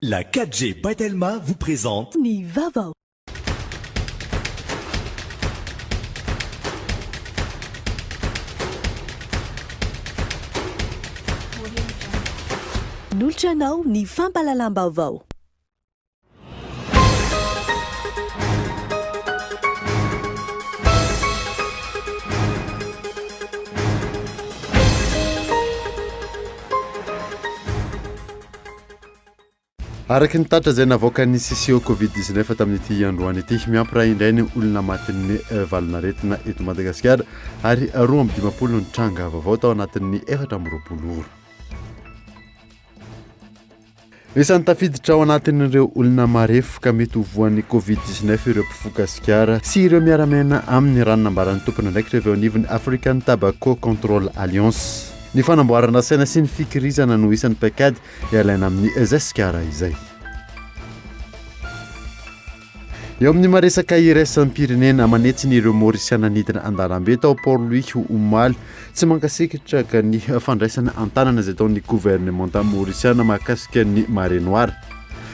La 4G Batelma vous présente Ni Vavao. Noltranao ny fampalalam-baovao. Araky ny tatra izay navoaka ny CCO Covid-19 tamin'ity androany ity miampy indray ny olona matin'ny valinaretina eto Madagasikara ary 2 ny tranga vaovao tao anatin'ny 4 ora. Isan'ny tafiditra ao anatin'ireo olona marefoka mety hovoan'ny Covid-19 ireo mpifokasikara sy ireo miaramena amin'ny ranonambaran'ny tompony ndraikitra avy ao anivon'ny African Tobacco Control Alliance. Ny fanamboarana saina sy ny fikirizana no isan'ny paikady ilaina amin'ny zasikara izay. Eo amin'ny maresaka iraisam-pirenena manetsy ny ireo Maorisiana nidina andalambe tao Port-Louis omaly tsy mankasikitra ka ny fandraisana antanana izay taon'ny gouvernement Maorisiana mahakasika ny marée noire.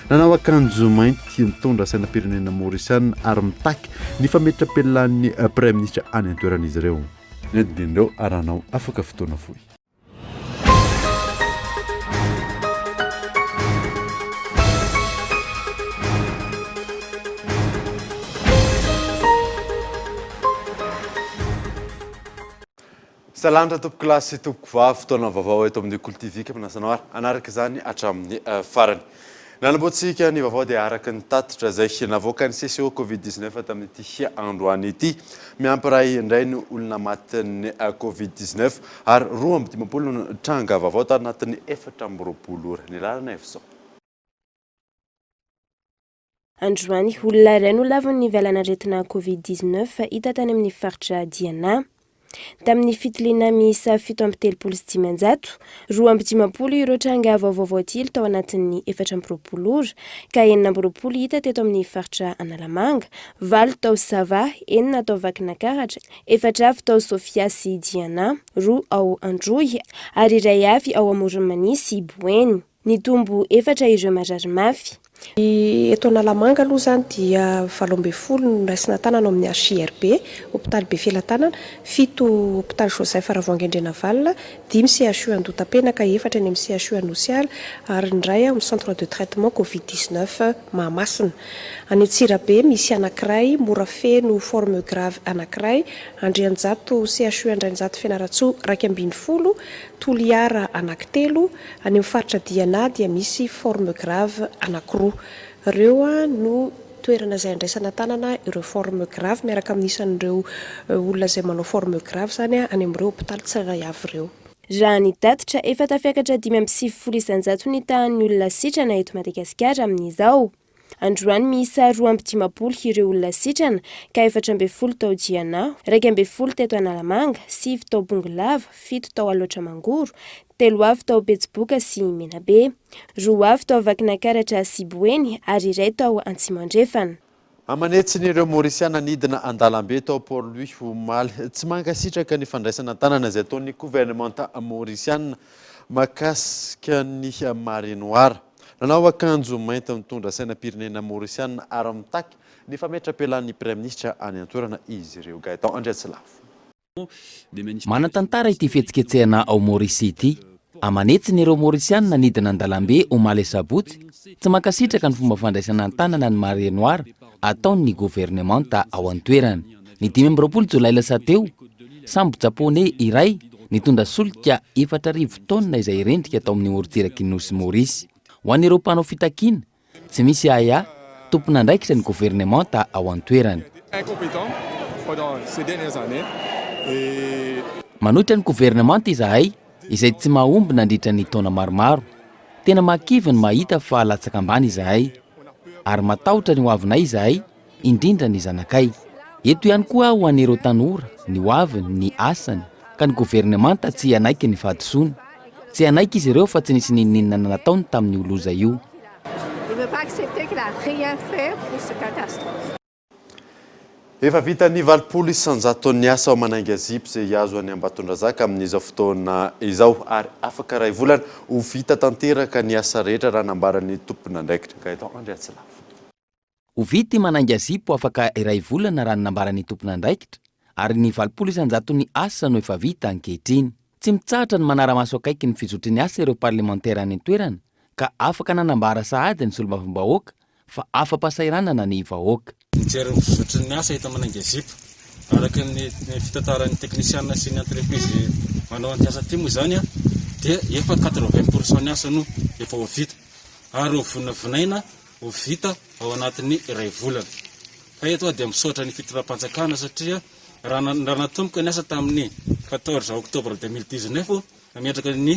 Nanao akanjo mainty mitondra sainam-pirenena Maorisiana ary mitaky ny fametrapelan'ny Premier Ministre any an-toeran'izy ireo. Nedindreo aranao afaka fotoana fohy. Salamatra tompoko lasy tompoko vavy fotoana vaovao eto amin'ny Kultivika minasanao anaraka izany hatramin'ny farany. Nanamboatsika ny vaovao dia araky ny tatitra izay navoaka ny CCO Covid-19 tamin'ity androany ity miampy ray indray ny olona matin'ny Covid-19 ary 2 tranga vaovao tao anatin'ny 4 ora. Ny lalana efso. Androany olona iray no lavon'ny valanaretina Covid-19 hita tany amin'ny faritra Diana. Tamin'ny fitiliana miisa 7.5 2 ireo tranga vaovao tily tao anatin'ny 4 ora ka 4 hita teto amin'ny faritra Analamanga, 4 tao Sava, 4 tao Vakinankaratra, 4 avy tao Sofia sy Diana, 2 ao Androy ary 1 avy ao Amoronmany sy Boeny. Ny tombo 4 ireo marary mafy. Eto Analamanga aloha zany dia 12 no raisina tanana amin'ny HIRB, hôpitaly be filatanana, 7 hôpitaly Joseph Ravoangendrena Valina, 5 CHU Andotapenaka, 4 ny CHU Anosiala ary ny ray amin'ny centre de traitement Covid-19 Mahamasina. Any Antsirabe misy anankiray, Morafeno forme grave anankiray, Andrianjato CHU Andrianjato Fianaratsoa 240, Toliara anankitelo, any amin'ny faritra Diana dia misy forme grave anankiroa. Ireo no toerana izay andraisana tanana ireo forme grave miaraka amin'isan'ireo olona izay manao forme grave zany any amin'ireo hôpitaly tsirairay avy ireo. Raha ny tatitra efa tafiakatra 5.9 isanjato ny tahan'ny olona sitrana eto Madagasikara amin'izao. Androany miisa 2.50 ireo olona sitrana ka 4 tao Diana, 2 teto Analamanga, 5 tao Bongolava, 7 tao Aloatramangoro, 3 avy tao Betsiboka sy Menabe, 2 avy tao Vakinankaratra sy Boeny ary 1 tao Antsimandrefana. Amanetsy ny ireo Maorisiana nidina andalambe tao Port-Louis omaly tsy mankasitraka ny fandraisana tanana izay ataon'ny gouvernement Maorisiana mahakasika ny marée noire. Nanao akanjo mainty mitondra sainam-pirenena Maorisiana ary mitaky ny fametrapelan'ny Premier Ministre any an-toerana izy ireo. Gaëtan Andriatsilafo. Manantantara ity fihetsiketsehana ao Maorisy ity. Amanetsy ny ireo Maorisiana nidina andalambe omaly sabotsy tsy mankasitraka ny fomba fandraisana tanana ny marée noire ataon'ny gouvernement ao an-toerana. Ny 20 Jolay lasa teo, sambo japonais iray nitondra solika 4,000 tonna izay rendrika tao amin'ny morontsirak'i Nosy Maorisy. Ho an'ireo mpanao fitakiana, tsy misy aya tompona andraikitra ny gouvernement ao an-toerana. Manohitra ny gouvernement izahay izay tsy mahomby nandritra ny taona maromaro. Tena makivy ny mahita fa latsaka ambany izahay ary matahotra ny hoavinay izahay indrindra ny zanakay. Eto ihany koa ho an'ireo tanora, ny hoaviny, ny asany ka ny gouvernement tsy anaiky ny fahadisoana. Tsy anaiky izy ireo fa tsy nisy ninina nataony tamin'ny oloza io. efa vita ny 20% ny asa ao manainga zip izay azo any Ambatondrazaka amin'izao fotoana izao ary afaka ray volana ho vita tanteraka ny asa rehetra raha nambaran'ny tompony andraikitra ka eto Andriatsilava. Ho vity manainga zipo afaka iray volana raha nambaran'ny tompony andraikitra ary ny 20% ny asa no efa vita ankehitriny. Tsy mitsahatra ny manara-maso akaiky ny fizotry ny asa ireo parlementaira any an-toerana ka afaka nanambara sahady ny solombavambahoaka fa afa-pasairanana ny vahoaka. Mijery fizotry ny asa hita manainga zipo araka ny fitataran'ny teknisiana sy ny entreprise manao antiasa ty moa zany dia efa 80% ny asa no efa ho vita ary ho vonavinaina ho vita ao anatin'ny iray volana. Fa eto dia misaotra ny fitondram-panjakana satria raha natomboka ny asa tamin'ny 14 Oktobra 2019 miantraka ny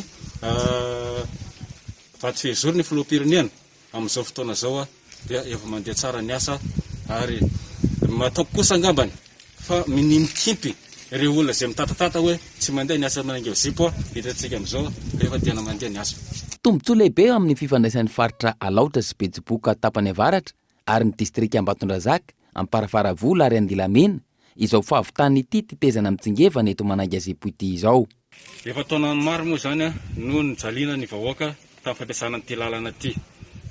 20 fevrier ny filoham-pirenena amin'izao fotoana zao dia efa mandeha tsara ny asa ary mataoko kosa angambany fa minimikimpy ireo olona izay mitatatata hoe tsy mandeha ny asa manainga zipo hitantsika amin'izao efa tena mandeha ny asa. Tombontsoa lehibe amin'ny fifandraisan'ny faritra Alaotra sy Betsiboka tapany avaratra ary ny distrika Ambatondrazaka amparafara vola ary Andilamena izao fahavitany ity titezana mitsingevana eto manainga zipo ity izao. Efa taona maro moa zany no nijaliana ny vahoaka tamin'ny fampiasana an'ity lalana ity.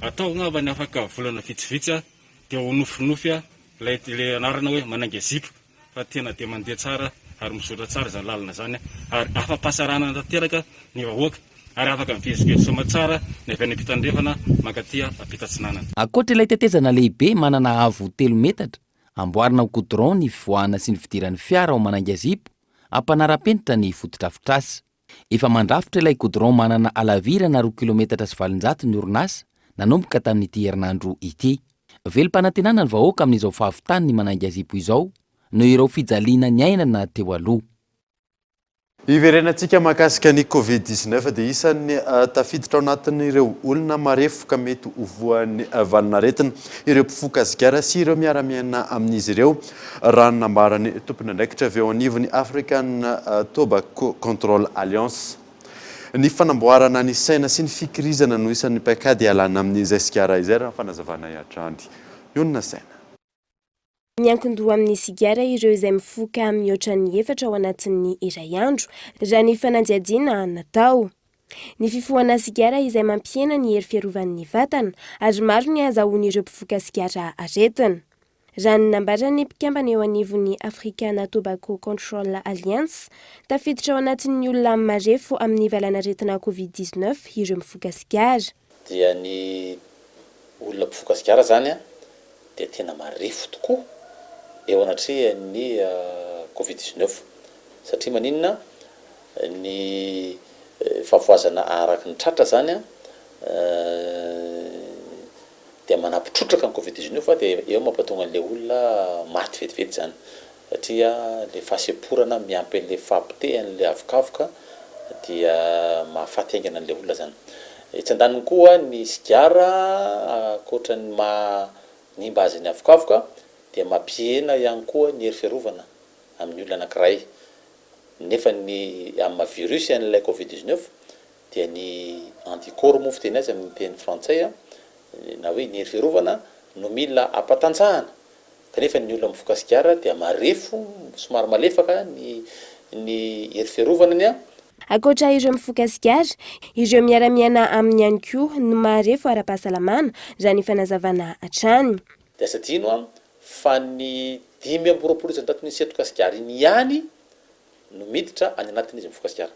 Atao angambany afaka volana vitsivitsy dia ho nofinofy ilay anarana hoe manainga zipo fa tena dia mandeha tsara ary misotra tsara izany lalana zany ary afa-pahasaranana tanteraka ny vahoaka ary afaka mivezivezy tsara ny avy any am-pitandrefana mankatia am-pitatsinanana. Ankoatra ilay tetezana lehibe manana avo 3 metatra, amboarina ho goudron ny fivoahana sy ny fidiran'ny fiara ao manainga zipo, ampanara-penitra ny fotodrafitrasa. Efa mandrafitra ilay goudron manana alavirana 2 kilometatra sy 700 ny orinasa nanomboka tamin'ity herinandro ity. Velim-panantenana ny vahoaka amin'izao fahavitany ny manainga zipo izao no ireo fijaliana ny ainana teo aloha. Iverenantsika mahakasika ny Covid-19 dia isan'ny tafiditra ao anatin'ireo olona marefoka mety hovoan'ny valinaretina ireo mpifoka zigara sy ireo miara-miaina amin'izy ireo raha nambaran'ny tompony andraikitra avy eo anivon'ny African Tobacco Control Alliance. Ny fanamboarana ny saina sy ny fikirizana no isan'ny paikady alana amin'izay sigara izay raha fanazavana hatrany. Ionona saina. Miankin-doha amin'ny sigara ireo izay mifoka mihoatra ny 4 ao anatin'ny iray andro raha ny fanadihadiana natao. Ny fifohana sigara izay mampiena ny hery fiarovan'ny vatana ary maro ny ahazahoan'ireo mpifoka sigara aretina. Raha ny nambaran'ny mpikambana eo anivon'ny African Tobacco Control Alliance, tafiditra ao anatin'ny olona marefo amin'ny valanaretina Covid-19 ireo mifoka sigara. Dia ny olona mpifoka sigara zany dia tena marefo tokoa eo anatrehan'ny Covid-19 satria maninona ny fahavoazana araka ny tratra zany dia manapitrotraka ny Covid-19 dia eo mampatonga an'ilay olona maty vetivety zany satria le fahaseporana miampy an'ilay fampitehan'ilay avokavoka dia mahafaty aingana an'ilay olona zany. Etsy andaniny koa ny sigara ankoatra ny manimba azy ny avokavoka dia mampiena ihany koa ny hery fiarovana amin'ny olona anankiray. Nefa ny amin'ny virus an'ilay Covid-19 dia ny anticorps moa fiteny azy amin'ny teny frantsay na hoe ny hery fiarovana no mila ampatanjahana. Kanefa ny olona mifoka sigara dia marefo somary malefaka ny hery fiarovana Ankoatra ireo mifoka sigara, ireo miara-miaina amin'ny ihany koa no marefo ara-pahasalamana raha ny fanazavana hatrany. Dia sadino fa ny 5% ny setroka sigara iny ihany no miditra any anatin'izy mifoka sigara.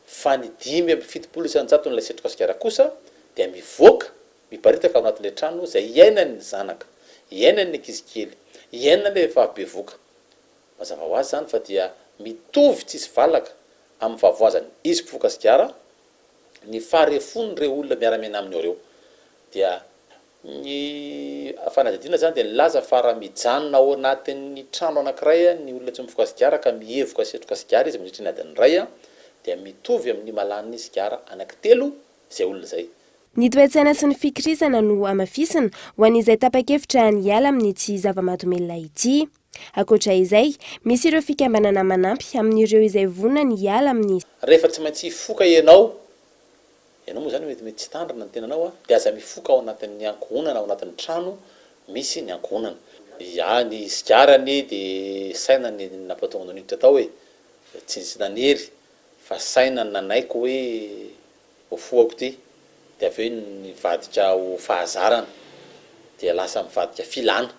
Fa ny 5% ny setroka sigara kosa dia mivoaka miparitaka ao anatin'ilay trano izay iainan'ny zanaka, iainan'ny ankizy kely, iainan'ilay vavy bevoka. Mazava ho azy zany fa dia mitovy tsisy valaka amin'ny fahavoazany izy mpifoka sigara ny faharefon''ireo olona miara-miaina amin'ny ireo. Dia ny fanadihadiana zany dia nilaza fa raha mijanona ao anatin'ny trano anankiray ny olona tsy mifoka sigara ka mihevoka setroka sigara izy mandritra ny adiny iray dia mitovy amin'ny malan'ny sigara anankitelo izay olona izay. Ny toe-tsaina sy ny fikirizana no amafisina ho an'izay tapa-kevitra ny hiala amin'ny tsy zava-mahadomelina ity. Ankoatra izay, misy ireo fikambanana manampy amin'ireo izay vonona ny hiala amin'ny. Rehefa tsy maintsy hifoka ianao moa zany mety tsy tandrina ny tenanao dia aza mifoka ao anatin'ny ankohonana ao anatin'ny trano misy ny ankohonana. ia ny sigarany de sainany nampatonga niditra tao hoe tsy nanery fa sainany nanaiko hoe ofoako ty de avy eo nivadika ho fahazarana de lasa mivadika filana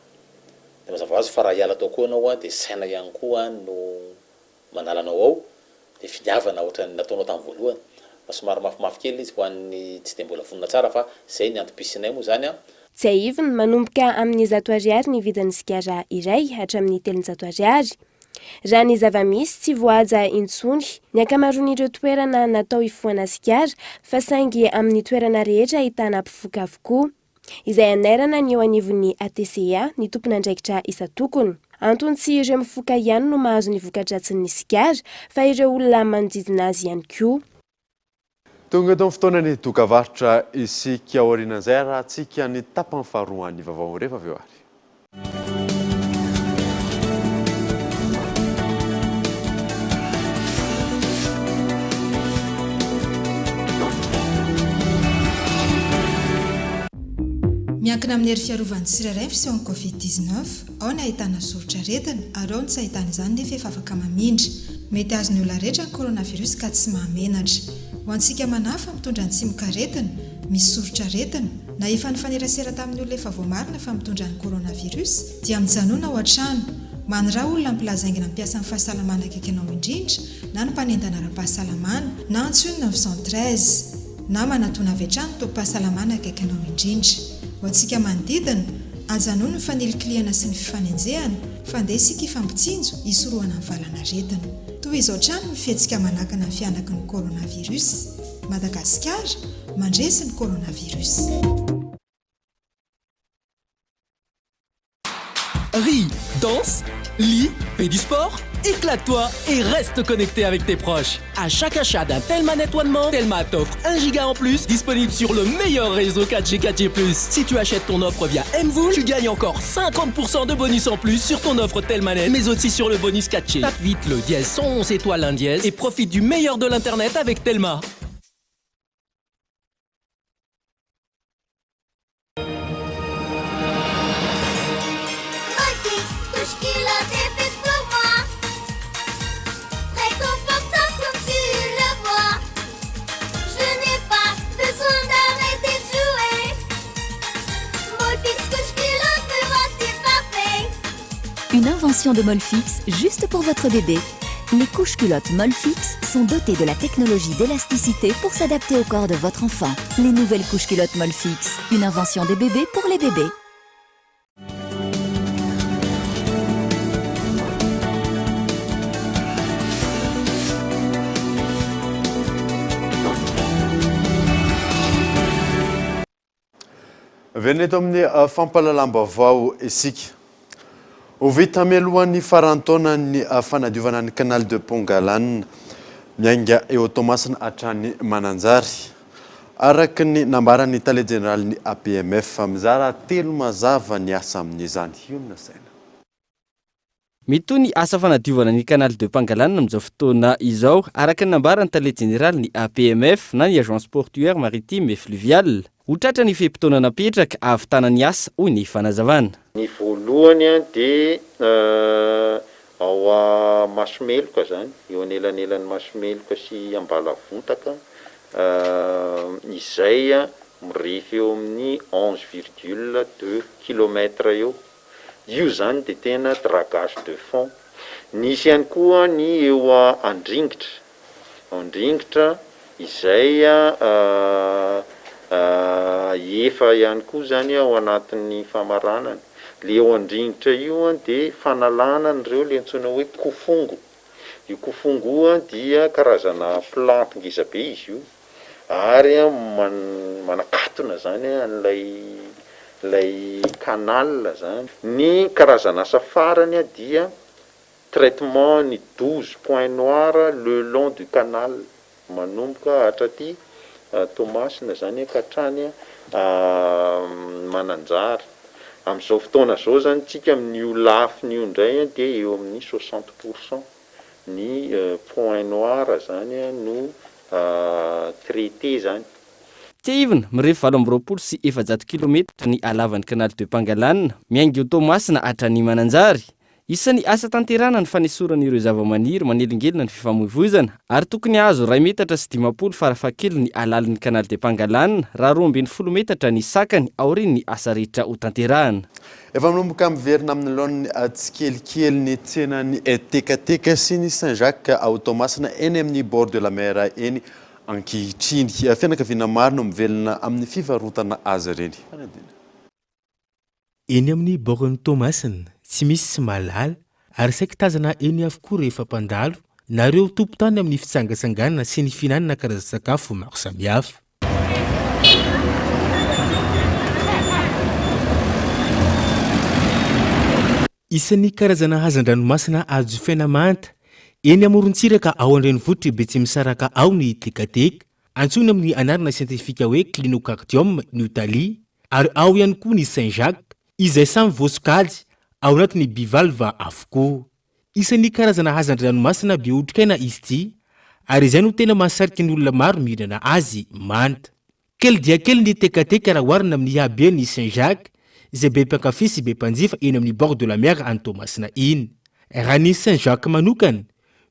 de mazava ho azy fa raha hiala tao koa anao de saina ihany koa no manalanao ao de finiavana ohatrany nataonao tamin'ny voalohany somary mafimafy kely izy ho an'ny tsy de mbola vonona tsara fa zay ny antom-pisinay moa zany a. Zay ivony manomboka amin'ny 100 ariary ny vidin'ny sigara iray hatramin'ny 300 ariary. Raha ny zava-misy tsy voahaja intsony, ny ankamaroan'ireo toerana natao hifohana sigara fa saingy amin'ny toerana rehetra ahitana mpivoaka avokoa. Izay anairana ny eo anivon'ny ATCA ny tompon'andraikitra isatokony. Antony tsy ireo mifoka ihany no mahazo ny voka-dratsin'ny sigara fa ireo olona manodidina azy ihany koa. Tonga eto amin'ny fotoanany dokavarotra isika aorianan'izay raha antsika ny tapany faharoa ny vaovao rehefa avy eo ary. Miankina amin'ny hery fiarovany tsirairay fisehoan'ny Covid-19, ao ny ahitana soritra aretina ary ao ny tsy ahitana izany nefa efa afaka mamindra. Mety azon'ny olona rehetra ny coronavirus ka tsy mahamenatra. Ho antsika manafa mitondra ny tsimikaretina, misy soritra aretina, na efa nifanerasera tamin'ny olona efa voamarina fa mitondra ny coronavirus, dia mijanona ao an-trano. Manira olona mpilazaingina mampiasa ny fahasalamana akaikinao indrindra, na ny mpanendana ara-pahasalamana, na antsoina ny 113, na manatona avy hatrany tompom-pahasalamana akaikinao indrindra. Ho antsika manodidina, ajanona ny faniliklihana sy ny fifanenjehana, fa ndeha isika ifampitsinjo hisorohana amin'ny valana aretina. Toy izao trano mifetsika manakana ny fianakin'ny coronavirus. Madagasikara mandresy ny coronavirus. Ris, danse, lis, fais du sport, éclate-toi et reste connecté avec tes proches. À chaque achat d'un Telma Net One, Telma t'offre 1 giga en plus, disponible sur le meilleur réseau 4G 4G+. Si tu achètes ton offre via Mvoul, tu gagnes encore 50% de bonus en plus sur ton offre Telma Net, mais aussi sur le bonus 4G. Tape vite le dièse 111 étoiles 1 dièse et profite du meilleur de l'internet avec Telma. Une invention de Molfix juste pour votre bébé. Les couches culottes Molfix sont dotées de la technologie d'élasticité pour s'adapter au corps de votre enfant. Les nouvelles couches culottes Molfix, une invention des bébés pour les bébés. Verina eto amin'ny fampalalam-baovao isika. Ho vita mialohan'ny farantaona ny fanadiovana ny canal de Pongalanina mianga eo Tomasina hatrany Mananjary. Araka ny nambaran'ny tale général ny APMF mizara 3 mazava ny asa amin'izany. Io ny nasaina. Mito ny asa fanadiovana ny canal de Pangalanina amin'izao fotoana izao araka ny nambaran'ny tale général ny APMF na ny agence portuaire maritime et fluviale. Ho tratra ny fehimpotoana napetraka ahavitana ny asa hoy ny fanazavana. Ny voalohany dia ao Masomeloka zany, eo anelanelan'ny Masomeloka sy Ambalavontaka, izay mirefy eo amin'ny 11,2 km eo. Io zany dia tena dragage de fond. Nisy ihany koa ny eo Andringitra. Andringitra izay efa ihany koa zany ao anatin'ny famaranana. Le eo Andringitra io dia fanalana an'ireo le antsoina hoe kofongo. Io kofongo dia karazana plante ngeza be izy io ary manakatona zany an'ilay canal zany. Ny karazana asa farany dia traitement ny 12 points noirs le long du canal manomboka hatraty Tomasina zany ka hatrany Mananjary. Amin'izao fotoana zao zany tsika amin'io lafin'io indray dia eo amin'ny 60% ny point noir zany no traité zany. ivana mirefy 20 sy 700 kilometatra ny alavan'ny canal de Pangalane miaingo Tomasina hatrany Mananjary. Isan'ny asa tanterana ny fanesoran'ireo zavamaniry manelingelina ny fifamoivoizana ary tokony azo 2 metatra sy 50 farafakely ny alalan'ny canal de Pangalane raha 20 metatra ny sakany aorian'ny asa rehetra ho tanterahana. Efa manomboka miverina amin'ny laon'ny tsikelikely ny tsenany tekateka sy ny Saint-Jacques ao Tomasina eny amin'ny bord de la mer eny ankehitriny. Fianakaviana maro no mivelona amin'ny fivarotana azy ireny. Eny amin'ny borgon'ny Tomasina tsy misy sy malala ary saika tazana eny avokoa rehefa mpandalo nareo tompotany amin'ny fitsangatsanganana sy ny finanana karazan-sakafo maro samihafa. Isan'ny karazana hazan-dranomasina azo fiaina manta eny amorontsiraka ao an-drenivohitra Betsimisaraka ao ny tekateka antsoina amin'ny anarana sientifika hoe Clinocactium ny Italia ary ao ihany koa ny Saint-Jacques izay samy voasokajy ao anatin'ny bivalva avokoa. Isan'ny karazana hazan-dranomasina be otrikaina izy ity ary izay no tena mahasarika ny olona maro mihinana azy manta. Kely dia kely ny tekateka raha oharina amin'ny haben'ny Saint-Jacques izay be mpankafy sy be mpanjifa eny amin'ny bord de la mer any Tomasina iny. Raha ny Saint-Jacques manokana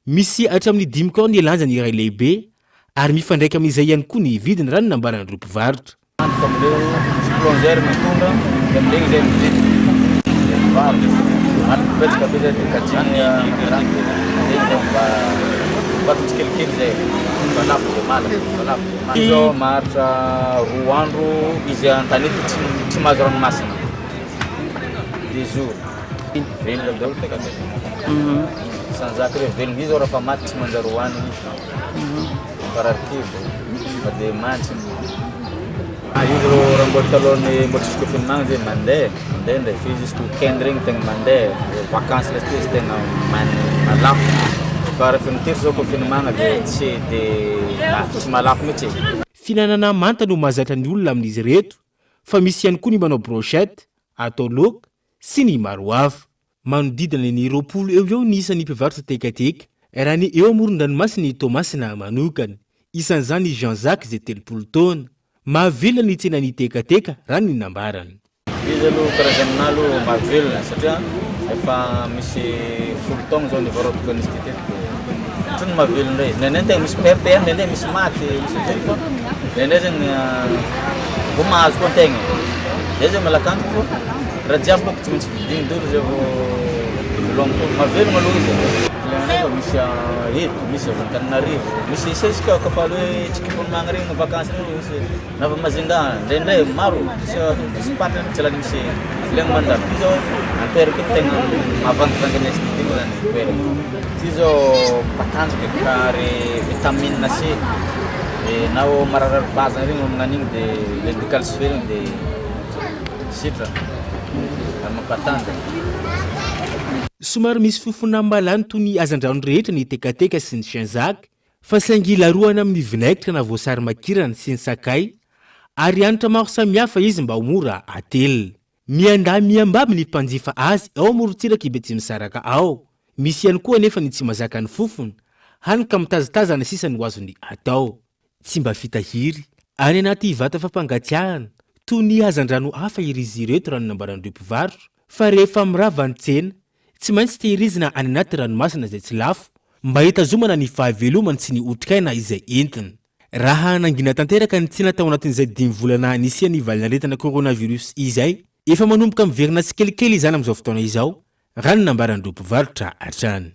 misy hatramin'ny 5 kao ny lanjany iray lehibe ary mifandraika amin'izay ihany koa ny vidiny raha ny nambaran'ireo mpivarotra. Marcha roandro izy an-tanety tsy mahazo ranomasina. 10 jours. Velona daholo tekateka. Saint-Jacques rehefa velona izy raha fa maty tsy manjary hohanina. Pararkivo, dia mantsy. Izy raha mbola talohan'ny mbola tsisy confinement zay mandeha fa izy jusqu'au weekend regny tegna mandeha. Vacances resty izy tegna malafo. Fa rehefa nitiry zao confinement dia tsy malafo mihitsy. Finanana manta no mahazatra ny olona amin'izy reto fa misy ihany koa ny manao brochette, atao laoka sy ny maro hafa. Manodidina ny 20 eo ny isan'ny mpivarotra tekateka raha ny eo amoron-dranomasina ny Tomasina manokana. Isan'izany Jean-Jacques zay 30 taona. Mahavelona ny tsenany tekateka raha ny nambarany. Izy aloha karazana aloha mahavelona satria efa misy 10 taona zao nivarotako an'izy ity tetika. Tsy mahavelona izy. Nenentena misy perte, nenentena misy maty, misy zay fa nenentena zany vao mahazo koa tegna. Zay zay malakanto fô raha jiaby boko tsy maintsy vidiny dolo zay vao lompo. Mahavelona aloha izy. Misy eto, misy Antananarivo, misy isesika kafa hoe tsikimponimagna regny vacances misy nava Mazinga, ndrendray maro misy party tsy lany misy legny mandalo. Ty zao amperaka tegna mahavangivangy anazy ty zany toerana. Ty zao matanjaka kary vitamine C. Na mararary bazana regny amin'an'igny dia le calcium regny dia sitra ary mampatanjaka. Somary misy fofonam-balany toy ny hazan-drano rehetra ny tekateka sy ny Saint-Jacques fa saingy laroana amin'ny vinaigitra na voasary makirana sy ny sakay ary hanitra maro samihafa izy mba ho mora atelina. Miandahy miambavy ny mpanjifa azy ao amorontsiraka Betsimisaraka ao. Misy ihany koa anefa ny tsy mahazaka ny fofony hanika mitazatazana sisa ny ho azony atao. Tsy mba fitahiry any anaty vata fampangatsiahana toy ny hazan-drano hafa izy ireto raha ny nambaran'ireo mpivarotra fa rehefa mirava ny tsena tsy maintsy tehirizina any anaty ranomasina izay tsy lafo mba hitazomana ny fahavelomany sy ny otrikaina izay entiny. Raha nangina tanteraka ny tsena tao anatin'izay 5 volana nisian'ny valinaretana coronavirus izay efa manomboka miverina tsikelikely izany amin'izao fotoana izao raha ny nambaran'ireo mpivarotra hatrany.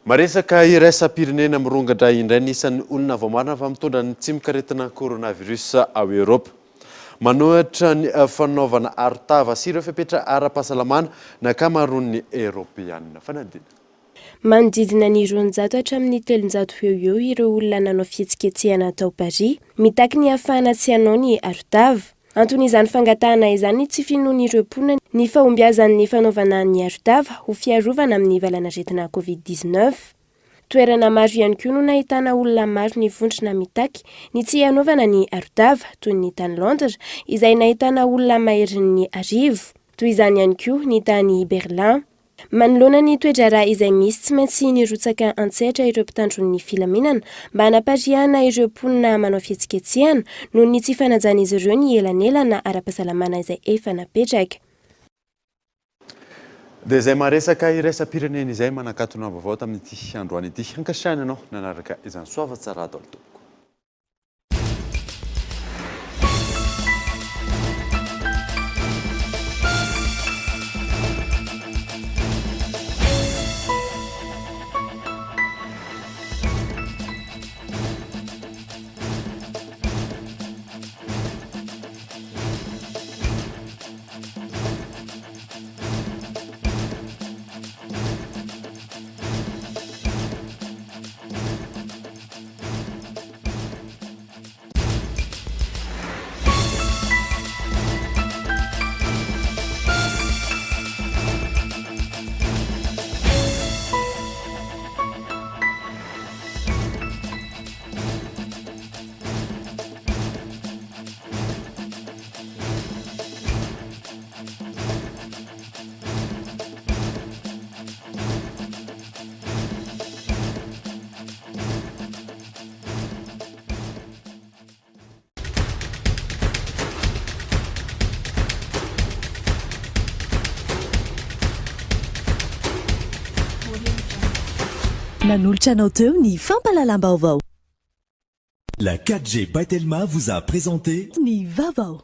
Maresaka iraisam-pirenena mirongatra indray nisan'ny olona vao marina fa mitondra ny tsimikaretina coronavirus ao Eropa. Manohatra ny fanaovana arotava sy ireo fepetra ara-pahasalamana na kamaroan'ny Eropeanina. Fanadina. Manodidina ny 200 hatramin'ny 300 eo ireo olona nanao fihetsiketsehana tao Paris mitaky ny ahafahana tsy hanao ny arotava. Anton'izany fangatahana izany tsy finoan'ireo mponina ny fahombiazan'ny fanaovana ny arotava ho fiarovana amin'ny valanaretina Covid-19. Toerana maro ihany koa no nahitana olona maro ny vondrona mitaky ny tsy hanaovana ny arotava toy ny tany Londres izay nahitana olona mahery ny arivo. Toy izany ihany koa ny tany Berlin. manoloana ny toedrara izay misy tsy maintsy nirotsaka antsetra ireo mpitandron'ny filaminana mba hanapariana ireo mponina manao fihetsiketsehana noho ny tsy fanajana izy ireo ny elanelana ara-pahasalamana izay efa napetraka. dia izay maresaka iraisam-pirenena izay manakatona vaovao tamin'ity androany ity hankasitrahana ianao nanaraka izany soavatsara ato alitoko. Nanolotra anao teo ny fampalalam-baovao. La 4G by Telma vous a présenté Ny vaovao.